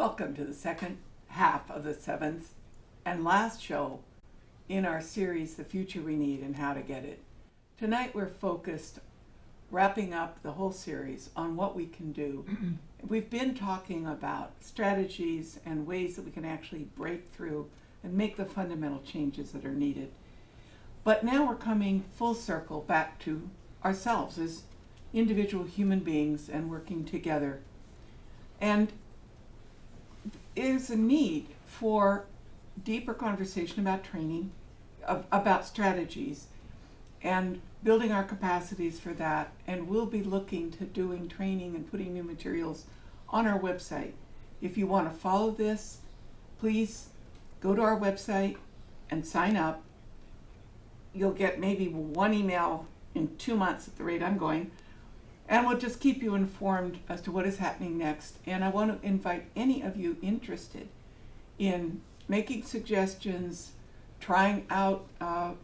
Welcome to the second half of the seventh and last show in our series, The Future We Need and How to Get It. Tonight we're focused, wrapping up the whole series, on what we can do. We've been talking about strategies and ways that we can actually break through and make the fundamental changes that are needed. But now we're coming full circle back to ourselves as individual human beings and working together. And is a need for deeper conversation about training, about strategies, and building our capacities for that. And we'll be looking to doing training and putting new materials on our website. If you want to follow this, please go to our website and sign up. You'll get maybe one email in 2 months at the rate I'm going. And we'll just keep you informed as to what is happening next. And I want to invite any of you interested in making suggestions, trying out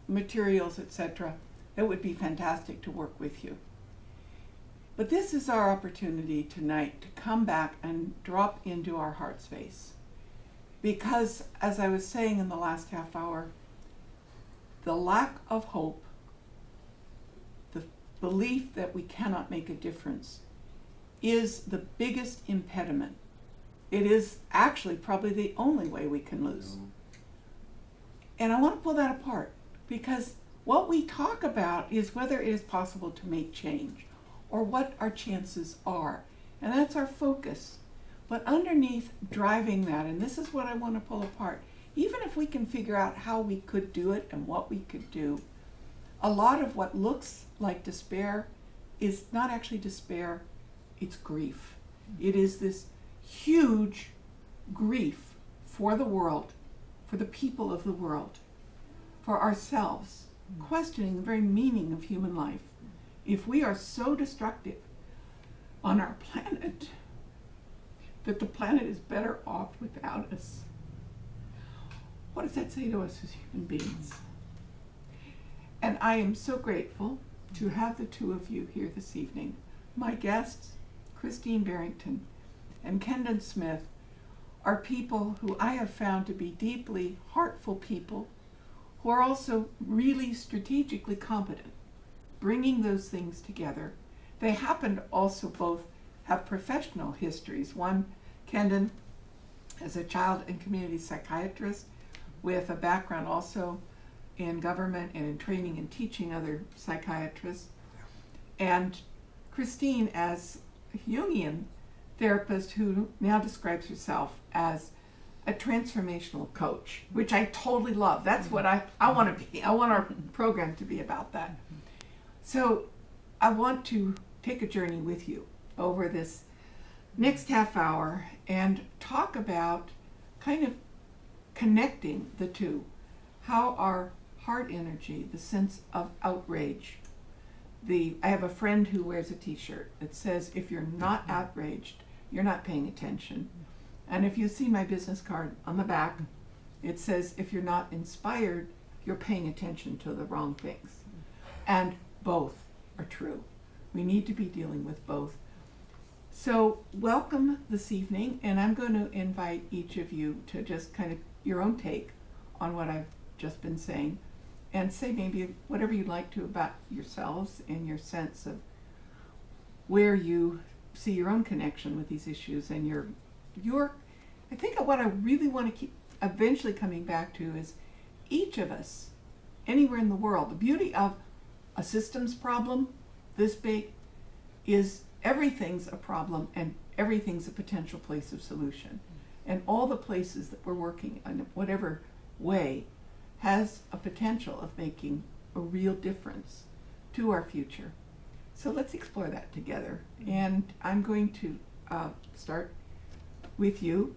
materials, etc. It would be fantastic to work with you. But this is our opportunity tonight to come back and drop into our heart space. Because, as I was saying in the last half hour, the lack of hope, belief that we cannot make a difference, is the biggest impediment. It is actually probably the only way we can lose. And I want to pull that apart, because what we talk about is whether it is possible to make change or what our chances are. And that's our focus. But underneath driving that, and this is what I want to pull apart, even if we can figure out how we could do it and what we could do, a lot of what looks like despair is not actually despair, it's grief. It is this huge grief for the world, for the people of the world, for ourselves, questioning the very meaning of human life. If we are so destructive on our planet that the planet is better off without us, what does that say to us as human beings? And I am so grateful to have the two of you here this evening. My guests, Christine Barrington and Kendon Smith, are people who I have found to be deeply heartful people who are also really strategically competent, bringing those things together. They happen to also both have professional histories. One, Kendon, as a child and community psychiatrist with a background also in government and in training and teaching other psychiatrists. And Christine as a Jungian therapist who now describes herself as a transformational coach, which I totally love. That's what I want to be. I want our program to be about that. So I want to take a journey with you over this next half hour and talk about kind of connecting the two, how our heart energy, the sense of outrage. I have a friend who wears a t-shirt that says, if you're not outraged, you're not paying attention. And if you see my business card on the back, it says, if you're not inspired, you're paying attention to the wrong things. And both are true. We need to be dealing with both. So welcome this evening, and I'm going to invite each of you to just kind of your own take on what I've just been saying, and say maybe whatever you'd like to about yourselves and your sense of where you see your own connection with these issues and your I think what I really want to keep eventually coming back to is each of us, anywhere in the world, the beauty of a systems problem this big is everything's a problem and everything's a potential place of solution. And all the places that we're working in whatever way has a potential of making a real difference to our future. So let's explore that together. And I'm going to start with you,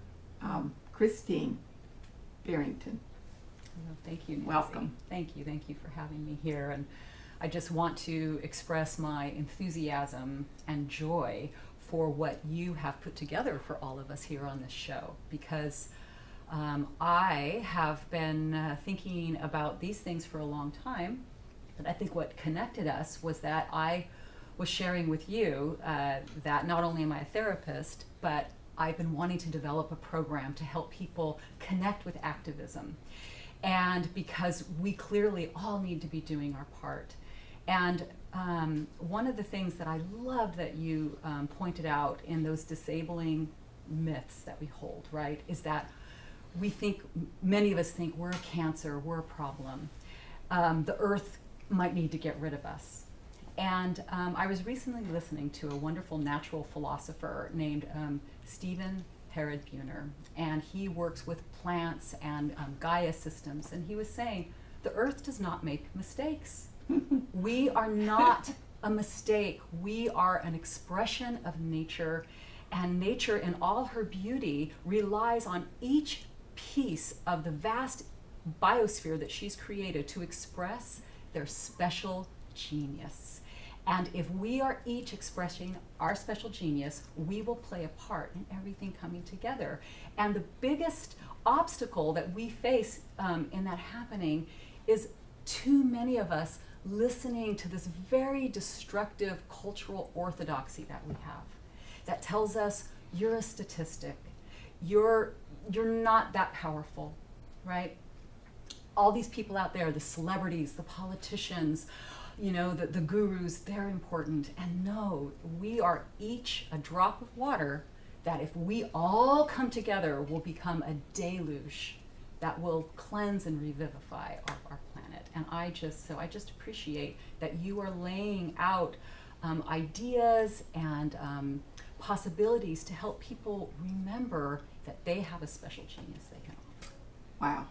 Christine Barrington. Well, thank you, Nancy. Welcome. Thank you for having me here. And I just want to express my enthusiasm and joy for what you have put together for all of us here on this show, because I have been thinking about these things for a long time, but I think what connected us was that I was sharing with you that not only am I a therapist, but I've been wanting to develop a program to help people connect with activism. And because we clearly all need to be doing our part. And one of the things that I loved that you pointed out in those disabling myths that we hold, right, is that we think, many of us think we're a cancer, we're a problem. The earth might need to get rid of us. And I was recently listening to a wonderful natural philosopher named Stephen Buhner, and he works with plants and Gaia systems, and he was saying, the earth does not make mistakes. We are not a mistake. We are an expression of nature, and nature in all her beauty relies on each piece of the vast biosphere that she's created to express their special genius. And if we are each expressing our special genius, we will play a part in everything coming together. And the biggest obstacle that we face in that happening is too many of us listening to this very destructive cultural orthodoxy that we have that tells us you're a statistic, you're not that powerful, right? All these people out there, the celebrities, the politicians, you know, the gurus, they're important. And no, we are each a drop of water that if we all come together will become a deluge that will cleanse and revivify our planet. And I just appreciate that you are laying out ideas and possibilities to help people remember that they have a special genius they can offer. Wow,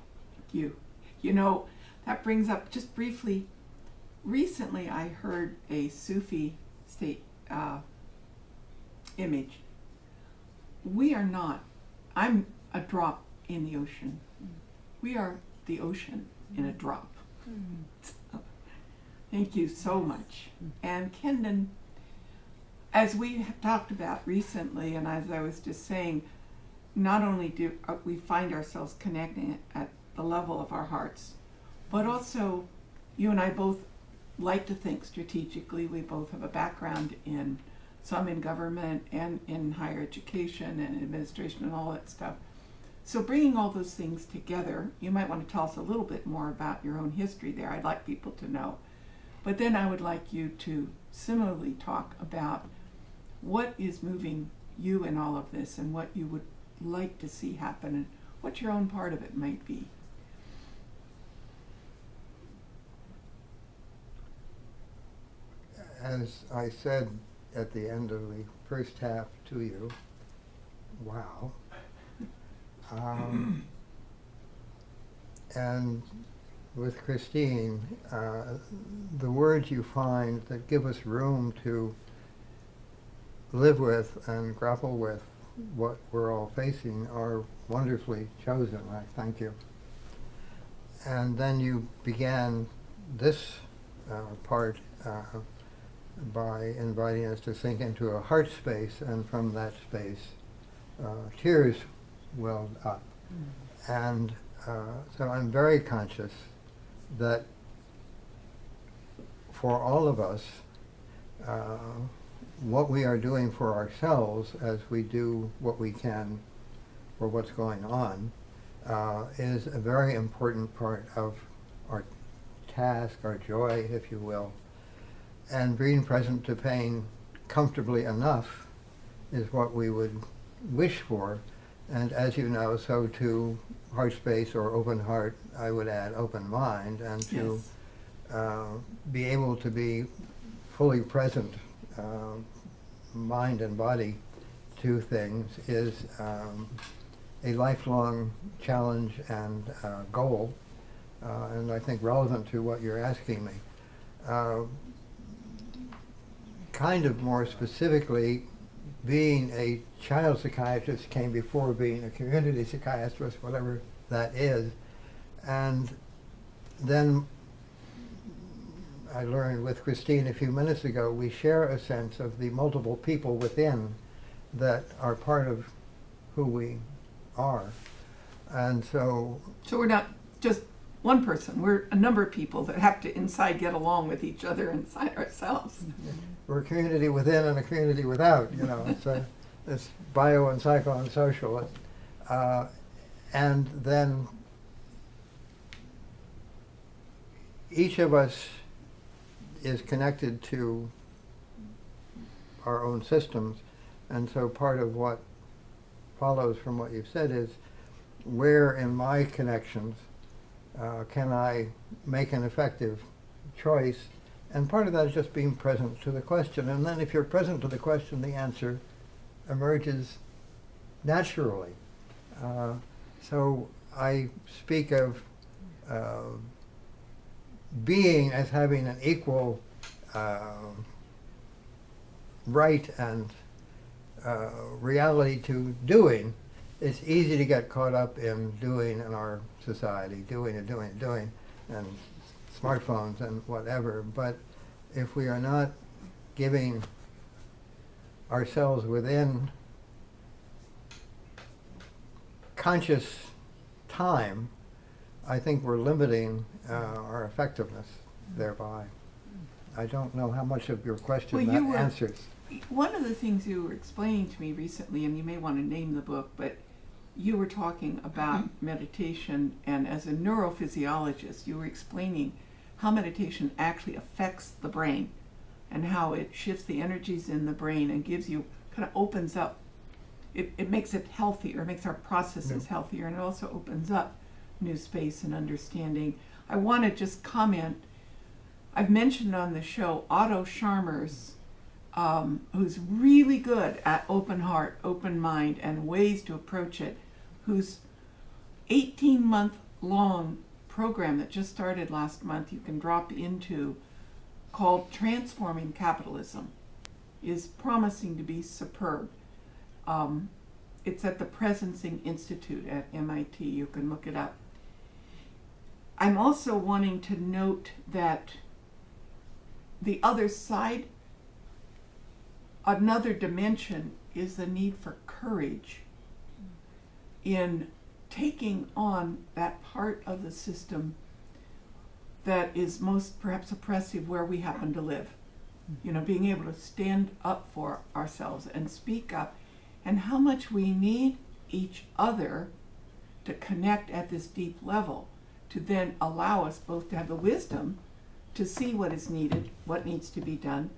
you know, that brings up, just briefly, recently I heard a Sufi state image. We are not, I'm a drop in the ocean. We are the ocean in a drop. So, thank you so much. And Kendon, as we have talked about recently, and as I was just saying, not only do we find ourselves connecting at the level of our hearts, but also you and I both like to think strategically. We both have a background in some in government and in higher education and administration and all that stuff. So bringing all those things together, you might want to tell us a little bit more about your own history there. I'd like people to know. But then I would like you to similarly talk about what is moving you in all of this and what you would like to see happen and what your own part of it might be. As I said at the end of the first half to you, wow. And with Christine, the words you find that give us room to live with and grapple with what we're all facing are wonderfully chosen. I thank you. And then you began this part by inviting us to sink into a heart space, and from that space, tears welled up. And so I'm very conscious that for all of us, what we are doing for ourselves as we do what we can for what's going on is a very important part of our task, our joy, if you will. And being present to pain comfortably enough is what we would wish for. And as you know, so to heart space or open heart, I would add open mind, and to be able to be fully present, mind and body, to things is a lifelong challenge and goal, and I think relevant to what you're asking me. Kind of more specifically, being a child psychiatrist came before being a community psychiatrist, whatever that is. And then I learned with Christine a few minutes ago, we share a sense of the multiple people within that are part of who we are. And so we're not just one person, we're a number of people that have to inside get along with each other inside ourselves. we're a community within and a community without, you know. it's bio and psycho and social. And then each of us is connected to our own systems, and so part of what follows from what you've said is, where in my connections can I make an effective choice? And part of that is just being present to the question. And then if you're present to the question, the answer emerges naturally. So I speak of being as having an equal right and reality to doing. It's easy to get caught up in doing in our society, doing, and smartphones and whatever. But if we are not giving ourselves within conscious time, I think we're limiting our effectiveness thereby. I don't know how much of your question that answers. One of the things you were explaining to me recently, and you may want to name the book, but you were talking about meditation, and as a neurophysiologist, you were explaining how meditation actually affects the brain and how it shifts the energies in the brain and gives you, kind of opens up. It makes it healthier, it makes our processes healthier, and it also opens up new space and understanding. I want to just comment, I've mentioned on the show Otto Scharmer's, who's really good at open heart, open mind, and ways to approach it, whose 18-month long program that just started last month you can drop into, called Transforming Capitalism, is promising to be superb. It's at the Presencing Institute at MIT. You can look it up. I'm also wanting to note that the other side, another dimension, is the need for courage in taking on that part of the system that is most perhaps oppressive where we happen to live. You know, being able to stand up for ourselves and speak up, and how much we need each other to connect at this deep level, to then allow us both to have the wisdom to see what is needed, what needs to be done,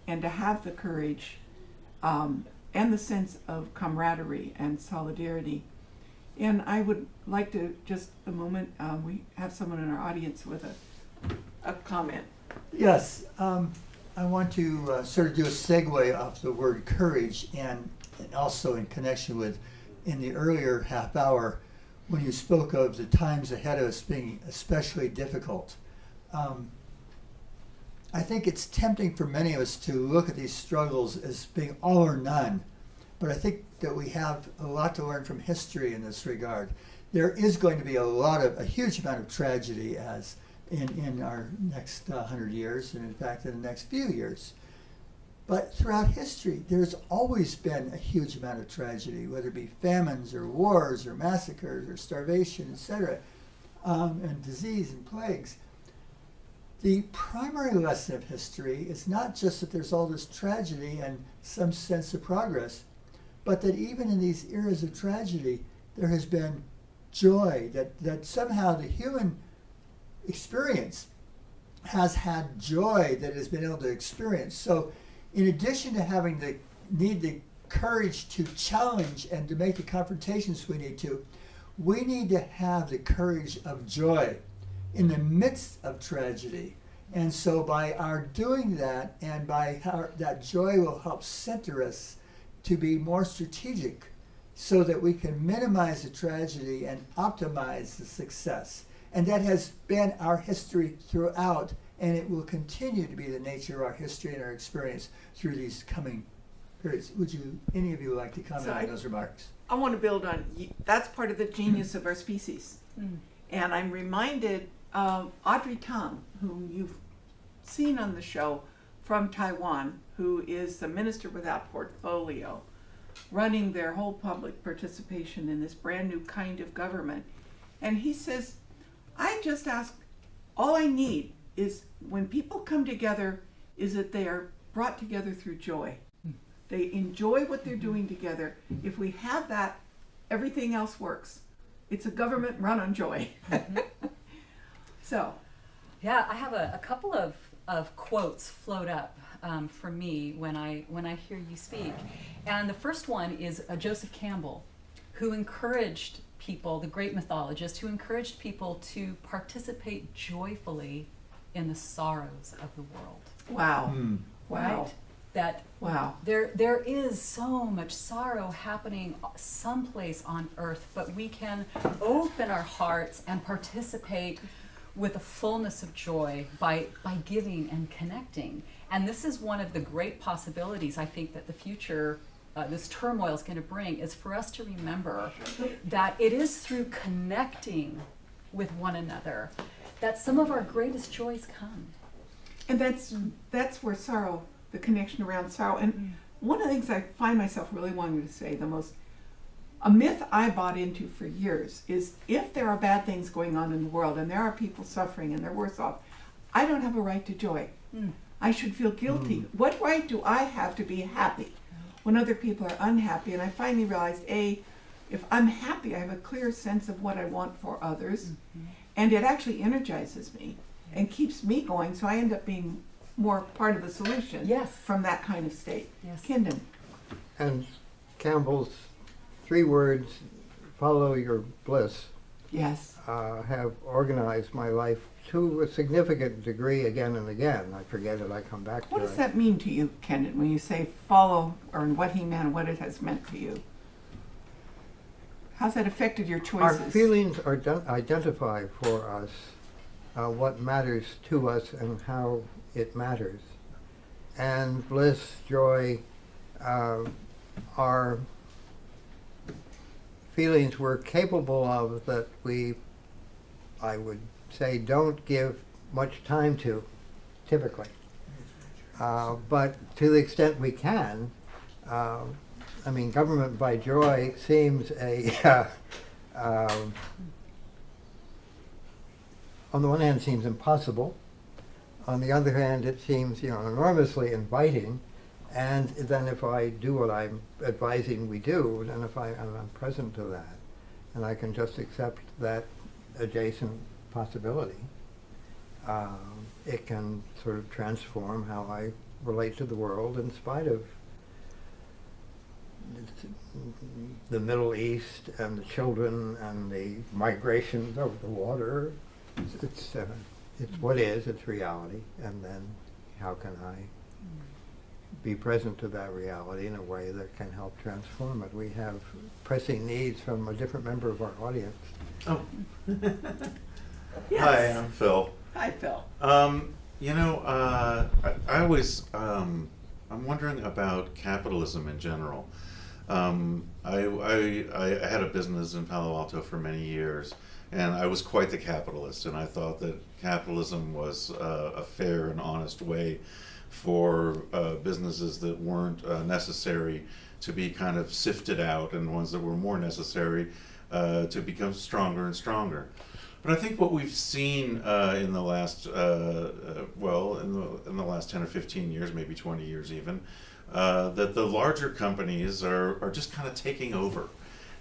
and to have the courage and the sense of camaraderie and solidarity. And I would like to just a moment, we have someone in our audience with a comment. Yes, I want to sort of do a segue off the word courage, and also in connection with, in the earlier half hour, when you spoke of the times ahead of us being especially difficult. I think it's tempting for many of us to look at these struggles as being all or none, but I think that we have a lot to learn from history in this regard. There is going to be a huge amount of tragedy as in our next 100 years, and in fact in the next few years. But throughout history, there's always been a huge amount of tragedy, whether it be famines or wars or massacres or starvation, etc., and disease and plagues. The primary lesson of history is not just that there's all this tragedy and some sense of progress, but that even in these eras of tragedy, there has been joy, that somehow the human experience has had joy that it has been able to experience. So in addition to having the courage to challenge and to make the confrontations we need to have the courage of joy in the midst of tragedy. And so by our doing that, and by how that joy will help center us to be more strategic so that we can minimize the tragedy and optimize the success. And that has been our history throughout, and it will continue to be the nature of our history and our experience through these coming periods. Would any of you like to comment on those remarks? I want to build on, that's part of the genius of our species. And I'm reminded of Audrey Tang, whom you've seen on the show, from Taiwan, who is the Minister Without Portfolio, running their whole public participation in this brand new kind of government. And he says, I just ask, all I need is when people come together is that they are brought together through joy. They enjoy what they're doing together. If we have that, everything else works. It's a government run on joy. So, Yeah, I have a couple of quotes float up for me when I hear you speak. And the first one is Joseph Campbell, who encouraged people, the great mythologist, who encouraged people to participate joyfully in the sorrows of the world. wow. Wow. Right? That Wow. there is so much sorrow happening someplace on earth, but we can open our hearts and participate with a fullness of joy by giving and connecting. And this is one of the great possibilities I think that the future, this turmoil is going to bring, is for us to remember that it is through connecting with one another that some of our greatest joys come. And that's where sorrow, the connection around sorrow. And one of the things I find myself really wanting to say, a myth I bought into for years is if there are bad things going on in the world and there are people suffering and they're worse off, I don't have a right to joy. I should feel guilty. What right do I have to be happy when other people are unhappy? And I finally realized, if I'm happy, I have a clear sense of what I want for others, and it actually energizes me and keeps me going, so I end up being more part of the solution from that kind of state. Yes. Kendon. And Campbell's 3 words, follow your bliss, Yes. have organized my life to a significant degree again and again. I forget it, I come back to What it. does that mean to you, Kendon, when you say follow, or what he meant, what it has meant to you? How's that affected your Our choices? feelings identify for us what matters to us and how it matters. And bliss, joy, are feelings we're capable of that we, I would say, don't give much time to, typically. But to the extent we can, government by joy seems on the one hand seems impossible. On the other hand, it seems enormously inviting. And then if I do what I'm advising we do, then if I'm present to that, and I can just accept that adjacent possibility, it can sort of transform how I relate to the world in spite of the Middle East and the children and the migrations over the water. It's what is, it's reality, and then how can I be present to that reality in a way that can help transform it. We have pressing needs from a different member of our audience. Oh. Yes. Hi, I'm Phil. Hi, Phil. I always, I'm wondering about capitalism in general. I had a business in Palo Alto for many years, and I was quite the capitalist, and I thought that capitalism was a fair and honest way for businesses that weren't necessary to be kind of sifted out, and ones that were more necessary to become stronger and stronger. But I think what we've seen in the last, in the last 10 or 15 years, maybe 20 years even, that the larger companies are just kind of taking over,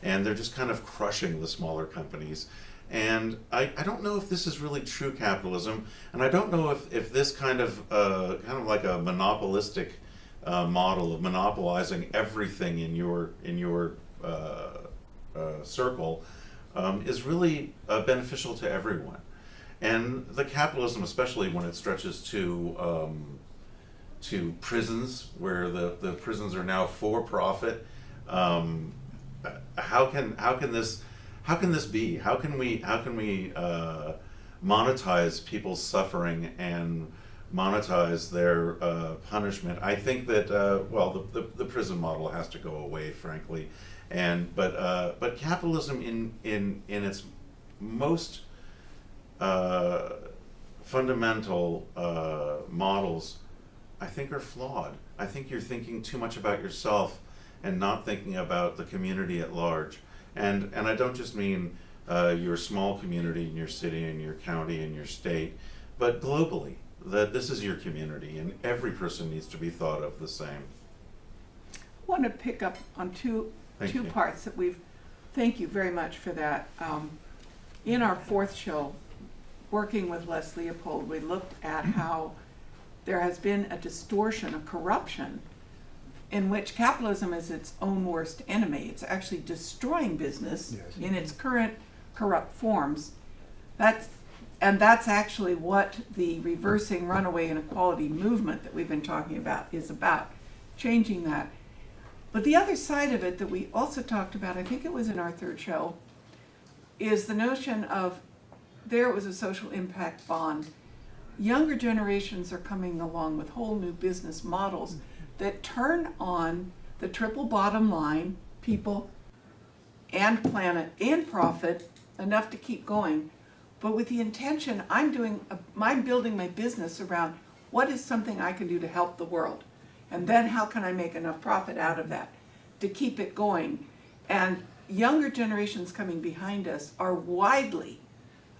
and they're just kind of crushing the smaller companies. And I don't know if this is really true capitalism, and I don't know if this kind of like a monopolistic model of monopolizing everything in your circle is really beneficial to everyone. And the capitalism, especially when it stretches to prisons, where the prisons are now for profit, how can this be? How can we monetize people's suffering and monetize their punishment? I think that the prison model has to go away, frankly, but capitalism in its most fundamental models, I think, are flawed. I think you're thinking too much about yourself and not thinking about the community at large. And I don't just mean your small community in your city and your county and your state, but globally, that this is your community and every person needs to be thought of the same. want to pick up on two Thank you. parts that thank you very much for that. In our fourth show, working with Les Leopold, we looked at how there has been a distortion, a corruption, in which capitalism is its own worst enemy. It's actually destroying business Yes. in its current corrupt forms. That's actually what the reversing runaway inequality movement that we've been talking about is about, changing that. But the other side of it that we also talked about, I think it was in our third show, is the notion of there was a social impact bond. Younger generations are coming along with whole new business models that turn on the triple bottom line, people and planet and profit, enough to keep going, but with the intention, I'm building my business around what is something I can do to help the world, and then how can I make enough profit out of that to keep it going. And younger generations coming behind us are widely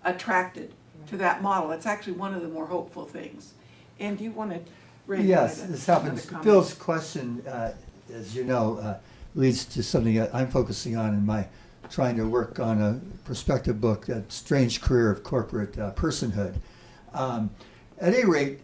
attracted to that model. It's actually one of the more hopeful things. And do you want to raise Yes, this happens. another comment? Phil's question, as you know, leads to something that I'm focusing on in my trying to work on a prospective book, That Strange Career of Corporate Personhood. At any rate,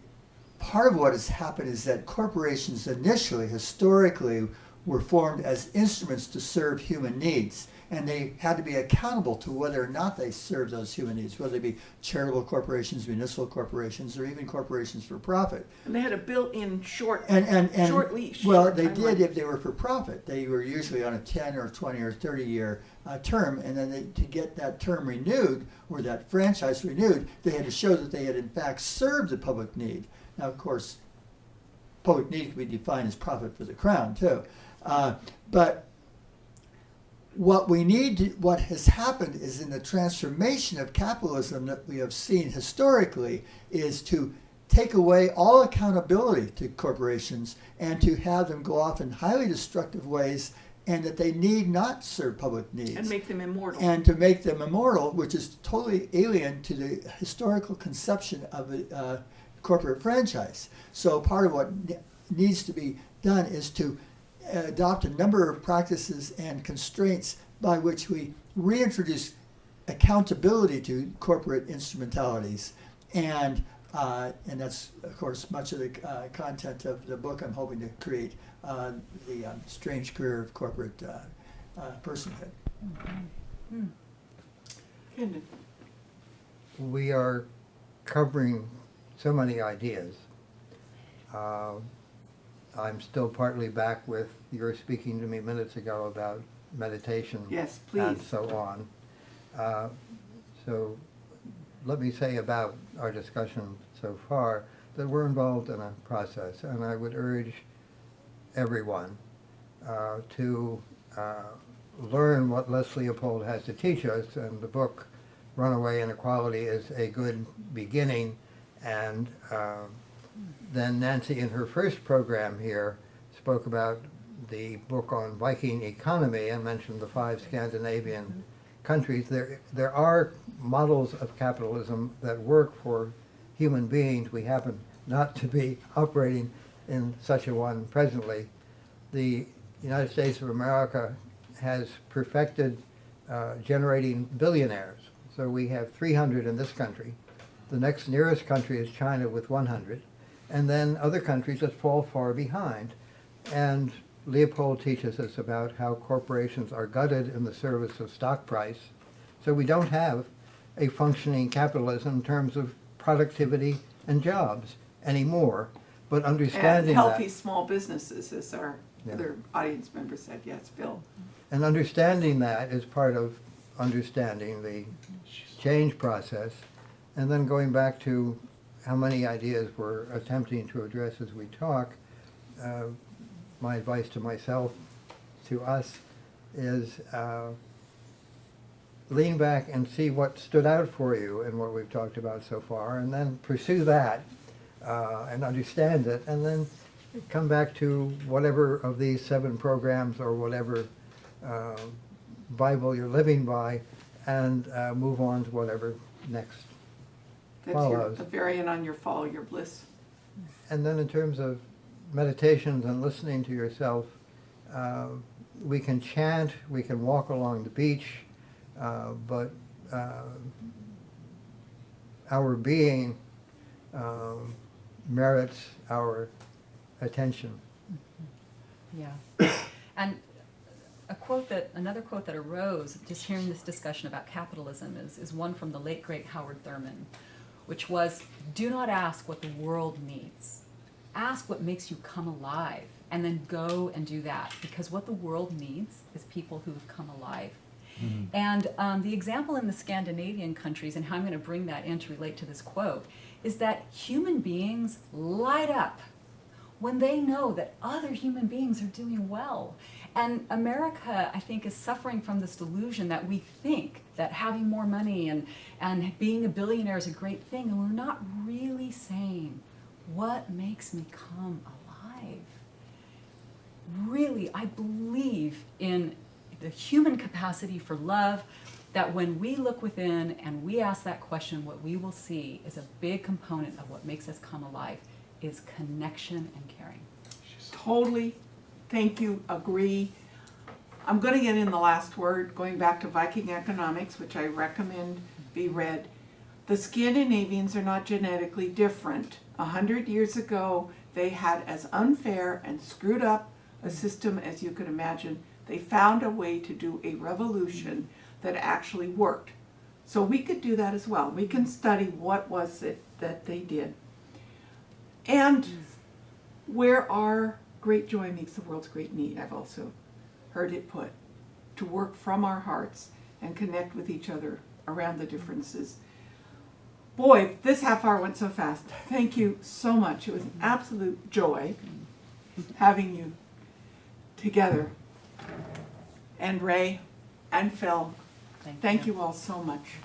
part of what has happened is that corporations initially, historically, were formed as instruments to serve human needs, and they had to be accountable to whether or not they served those human needs, whether they be charitable corporations, municipal corporations, or even corporations for profit. And they had a built-in short leash. Well, short they timeline. did if they were for profit. They were usually on a 10 or 20 or 30 year term, and then to get that term renewed or that franchise renewed, they had to show that they had in fact served the public need. Now, of course, public need can be defined as profit for the crown too. But what has happened is in the transformation of capitalism that we have seen historically is to take away all accountability to corporations and to have them go off in highly destructive ways, and that they need not serve public needs. And make them immortal. And to make them immortal, which is totally alien to the historical conception of a corporate franchise. So part of what needs to be done is to adopt a number of practices and constraints by which we reintroduce accountability to corporate instrumentalities. And that's, of course, much of the content of the book I'm hoping to create, The Strange Career of Corporate Personhood. Kendon. We are covering so many ideas. I'm still partly back with your speaking to me minutes ago about meditation. Yes, And please. so on. So let me say about our discussion so far that we're involved in a process, and I would urge everyone to learn what Les Leopold has to teach us, and the book Runaway Inequality is a good beginning. And then Nancy, in her first program here, spoke about the book on Viking economy and mentioned the 5 Scandinavian countries. There are models of capitalism that work for human beings. We happen not to be operating in such a one presently. The United States of America has perfected generating billionaires. So we have 300 in this country. The next nearest country is China with 100. And then other countries that fall far behind. And Leopold teaches us about how corporations are gutted in the service of stock price. So we don't have a functioning capitalism in terms of productivity and jobs anymore. But And understanding healthy that, small businesses, as our Yeah. other audience member said. Yes, Phil. and understanding that is part of understanding the change process. And then going back to how many ideas we're attempting to address as we talk, my advice to myself, to us, is lean back and see what stood out for you in what we've talked about so far, and then pursue that and understand it, and then come back to whatever of these 7 programs or whatever Bible you're living by, and move on to whatever next That's follows. the variant on your follow your bliss. And then in terms of meditations and listening to yourself we can chant, we can walk along the beach, but our being merits our attention. Yeah. And another quote that arose just hearing this discussion about capitalism is one from the late great Howard Thurman, which was, do not ask what the world needs. Ask what makes you come alive, and then go and do that, because what the world needs is people who have come alive. And the example in the Scandinavian countries, and how I'm going to bring that in to relate to this quote, is that human beings light up when they know that other human beings are doing well. And America, I think, is suffering from this delusion that we think that having more money and being a billionaire is a great thing, and we're not really saying, what makes me come alive? Really, I believe in the human capacity for love, that when we look within and we ask that question, what we will see is a big component of what makes us come alive is connection and caring. Totally. Thank you. Agree. I'm going to get in the last word, going back to Viking economics, which I recommend be read. The Scandinavians are not genetically different. 100 years ago, they had as unfair and screwed up a system as you could imagine. They found a way to do a revolution that actually worked. So we could do that as well. We can study what was it that they did. And where our great joy meets the world's great need, I've also heard it put, to work from our hearts and connect with each other around the differences. Boy, this half hour went so fast. Thank you so much. It was an absolute joy having you together. And Ray and Phil, thank you all so much.